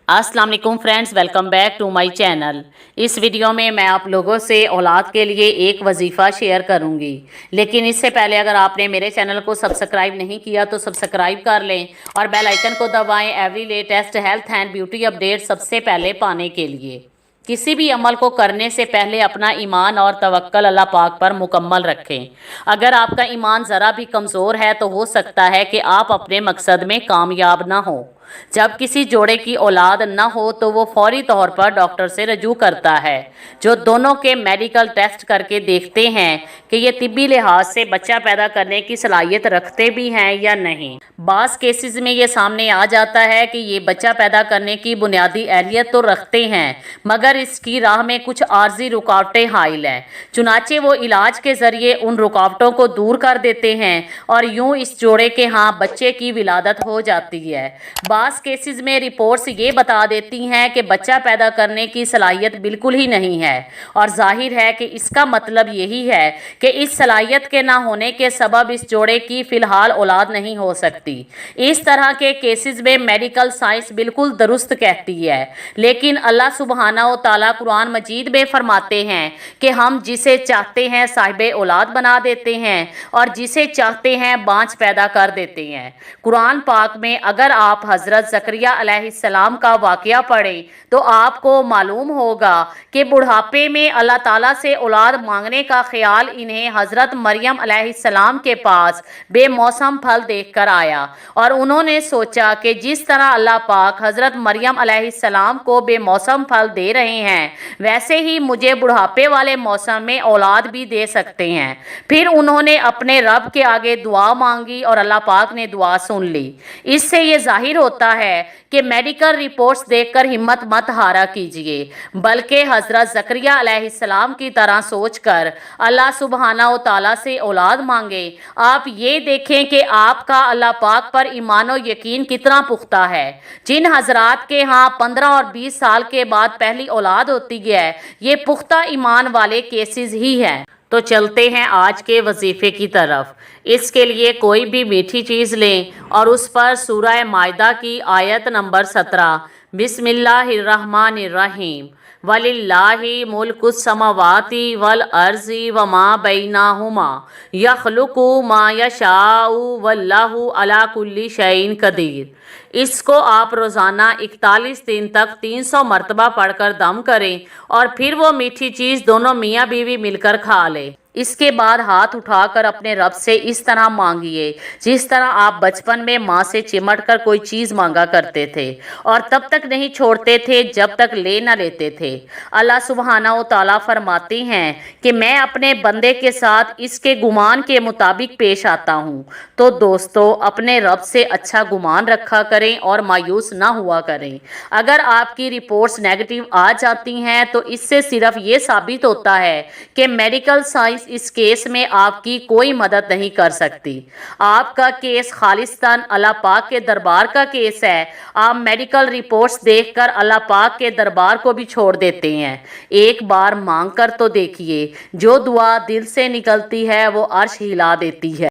अस्सलाम वालेकुम friends, welcome back to my channel. इस वीडियो में मैं आप लोगों से औलाद के लिए एक वजीफ़ा शेयर करूंगी, लेकिन इससे पहले अगर आपने मेरे चैनल को सब्सक्राइब नहीं किया तो सब्सक्राइब कर लें और बेल आइकन को दबाएं every latest health and beauty update सबसे पहले पाने के लिए। किसी भी अमल को करने से पहले अपना ईमान और तवक्कल अल्लाह पाक पर मुकम्मल रखें। अगर आपका ईमान ज़रा भी कमज़ोर है तो हो सकता है कि आप अपने मकसद में कामयाब ना हो। जब किसी जोड़े की औलाद न हो तो वो फौरी तौर पर डॉक्टर से रजू करता है, जो दोनों के मेडिकल टेस्ट करके देखते हैं कि ये तिब्बी लिहाज से बच्चा पैदा करने की सलाहियत रखते भी हैं या नहीं। बाज़ केसेस में ये सामने आ जाता है कि ये बच्चा पैदा करने की बुनियादी अहलियत तो रखते हैं, मगर इसकी राह में कुछ आर्जी रुकावटें हाइल हैं। चुनाचे वो इलाज के ज़रिए उन रुकावटों को दूर कर देते हैं और यूँ इस जोड़े के यहाँ बच्चे की विलादत हो जाती है। बाज़ केसेस में रिपोर्ट्स ये बता देती हैं कि बच्चा पैदा करने की सलाहियत बिल्कुल ही नहीं है, और जाहिर है कि इसका मतलब यही है कि इस सलाहियत के ना होने के सबब इस जोड़े की फ़िलहाल औलाद नहीं हो सकती। इस तरह के केसेस में मेडिकल साइंस बिल्कुल दुरुस्त कहती है, लेकिन अल्लाह सुब्हाना व तआला कुरान मजीद में फरमाते हैं कि हम जिसे चाहते हैं साहिबे औलाद बना देते हैं और जिसे चाहते हैं बांझ पैदा कर देते हैं। कुरान पाक में अगर आप हज़रत ज़करिया अलैहिस्सलाम का वाक़या पढ़ें तो आपको मालूम होगा कि बुढ़ापे में अल्लाह ताला से औलाद मांगने का ख्याल इन्हें हज़रत मरियम अलैहिस्सलाम के पास बेमौसम फल देखकर आया, और उन्होंने सोचा कि जिस तरह अल्लाह पाक हज़रत मरियम अलैहिस्सलाम को बेमौसम फल दे रहे हैं, वैसे ही मुझे बुढ़ापे वाले मौसम में औलाद भी दे सकते हैं। फिर उन्होंने अपने रब के आगे दुआ मांगी और अल्लाह पाक ने दुआ सुन ली। इससे ये जाहिर होता है कि मेडिकल रिपोर्ट्स देखकर हिम्मत मत हारा कीजिए, बल्कि हज़रत ज़करिया अलैहिस्सलाम की तरह सोचकर अल्लाह सुब्हाना व तआला से औलाद मांगे। आप ये देखें कि आपका अल्लाह पाक पर ईमान और यकीन कितना पुख्ता है। जिन हजरात के यहाँ 15 और 20 साल के बाद पहली औलाद होती है, ये पुख्ता ईमान वाले केसेस ही हैं। तो चलते हैं आज के वजीफ़े की तरफ। इसके लिए कोई भी मीठी चीज़ लें और उस पर सूरह माइदा की आयत नंबर 17 बिस्मिल्लाहिर्रहमानिर्रहीम वलिल्लाहि मुल्कुस समावाति वल अर्ज़ि व मा बैनहुमा यख़्लुक़ु मा यशाउ वल्लाहु अला कुल्ली शैइन क़दीर। इसको आप रोज़ाना 41 दिन तक 300 मरतबा पढ़कर दम करें और फिर वो मीठी चीज़ दोनों मियाँ बीवी मिलकर खा लें। इसके बाद हाथ उठाकर अपने रब से इस तरह मांगिए जिस तरह आप बचपन में माँ से चिमट कर कोई चीज़ मांगा करते थे और तब तक नहीं छोड़ते थे जब तक ले न लेते थे। अल्लाह सुब्हाना व तआला फरमाते हैं कि मैं अपने बंदे के साथ इसके गुमान के मुताबिक पेश आता हूँ। तो दोस्तों, अपने रब से अच्छा गुमान रखा करें और मायूस ना हुआ करें। अगर आपकी रिपोर्ट्स नेगेटिव आ जाती हैं तो इससे सिर्फ ये साबित होता है कि मेडिकल साइंस इस केस में आपकी कोई मदद नहीं कर सकती। आपका केस खालिस्तान अल्लाह पाक के दरबार का केस है। आप मेडिकल रिपोर्ट्स देखकर अल्लाह पाक के दरबार को भी छोड़ देते हैं। एक बार मांग कर तो देखिए, जो दुआ दिल से निकलती है वो अर्श हिला देती है।